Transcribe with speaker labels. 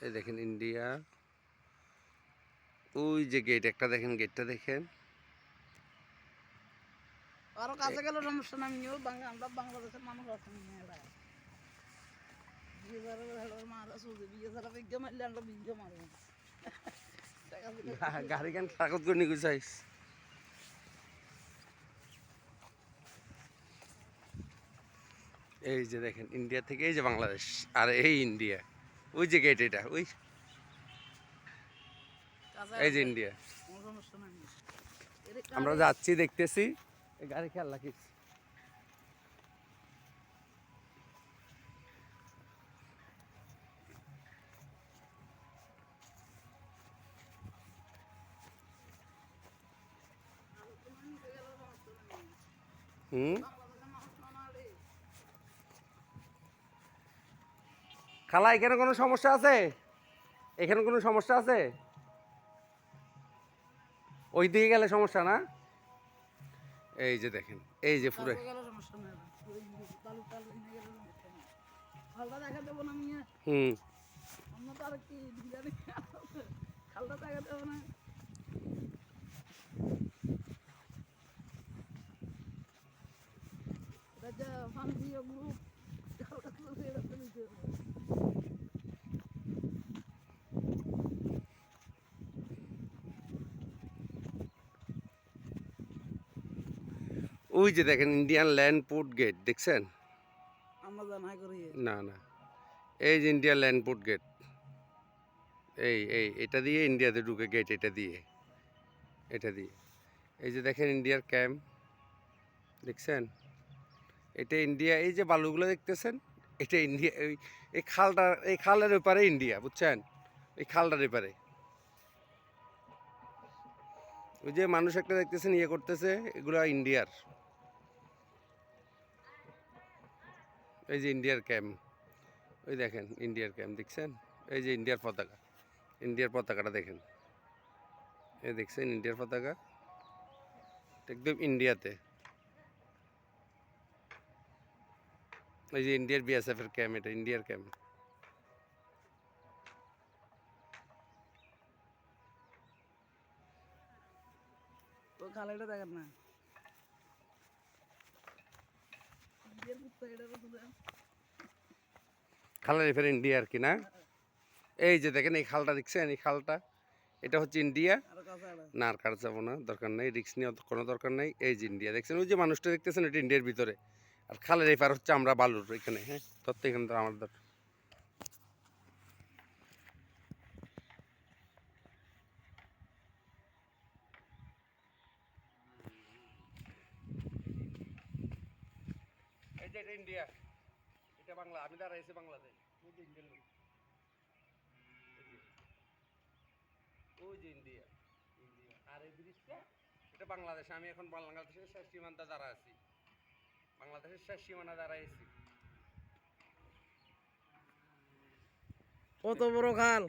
Speaker 1: এই দেখেন ইন্ডিয়া, ওই যে গেট একটা দেখেন, গেটটা দেখেন।
Speaker 2: আরো কাছে গেল সমস্যা না, আমিও আমরা বাংলাদেশের মানুষ আছি
Speaker 1: গাড়ি কেন কাগজ করে নিয়ে গুছাইস। এই যে দেখেন ইন্ডিয়া থেকে এই যে বাংলাদেশ, আর এই ইন্ডিয়া, ওই যে গেট এটা, ওই এই যে ইন্ডিয়া। আমরা যাচ্ছি, দেখতেছি গাড়ি খেয়াল রাখিস। খালা এখানে কোনো সমস্যা আছে? এখানে কোনো সমস্যা আছে? ওই দিকে গেলে সমস্যা না? এই যে দেখেন, এই যে পুরো ওই যে দেখেন ইন্ডিয়ান ল্যান্ড পোর্ট গেট দেখছেন? না না, এই যে ইন্ডিয়ান ল্যান্ড পোর্ট গেট, এই এটা দিয়ে ইন্ডিয়াতে ঢুকে গেট, এটা দিয়ে, এটা দিয়ে। এই যে দেখেন ইন্ডিয়ার ক্যাম্প দেখছেন? এটা ইন্ডিয়া, এই যে বালুগুলো দেখতেছেন, এটা ইন্ডিয়া। এই খালটা, এই খালের ওপারে ইন্ডিয়া, বুঝছেন? এই খালটার এপারে ওই যে মানুষ একটা দেখতেছেন ইয়ে করতেছে, এগুলো ইন্ডিয়ার। এই যে ইন্ডিয়ার ক্যাম্প, ওই দেখেন ইন্ডিয়ার ক্যাম্প দেখছেন? এই যে ইন্ডিয়ার পতাকা, ইন্ডিয়ার পতাকাটা দেখেন, এই দেখছেন ইন্ডিয়ার পতাকা একদম ইন্ডিয়াতে। এই যে ইন্ডিয়ার বিএসএফ এর ক্যাম্প, এটা ইন্ডিয়ার ক্যাম্প।
Speaker 2: খালাইটা দেখেন না,
Speaker 1: খালের এফের ইন্ডিয়া আর কি না? এই যে দেখেন এই খালটা দেখছেন, এই খালটা, এটা হচ্ছে ইন্ডিয়া। না আর কার যাবো না, দরকার নেই, রিক্স নিয়ে কোনো দরকার নেই। এই যে ইন্ডিয়া দেখছেন, ওই যে মানুষটা দেখতেছেন, এটা ইন্ডিয়ার ভিতরে। আর খালের এপার হচ্ছে আমরা বালুর এখানে। হ্যাঁ, তত্ত্ব এখানে তো আমাদের। এই যে এটা ইন্ডিয়া, এটা বাংলা, আমি দাঁড়াইছি বাংলাদেশ। ওই যে ইন্ডিয়ান লোক, ওই যে ইন্ডিয়া, ইন্ডিয়া। আর এই ব্রিজটা, এটা বাংলাদেশ। আমি এখন বাংলাদেশের শেষ সীমান্তে দাঁড়া আছি, বাংলাদেশের শেষ সীমানা দাঁড়াইছি।
Speaker 2: কত বড় খাল!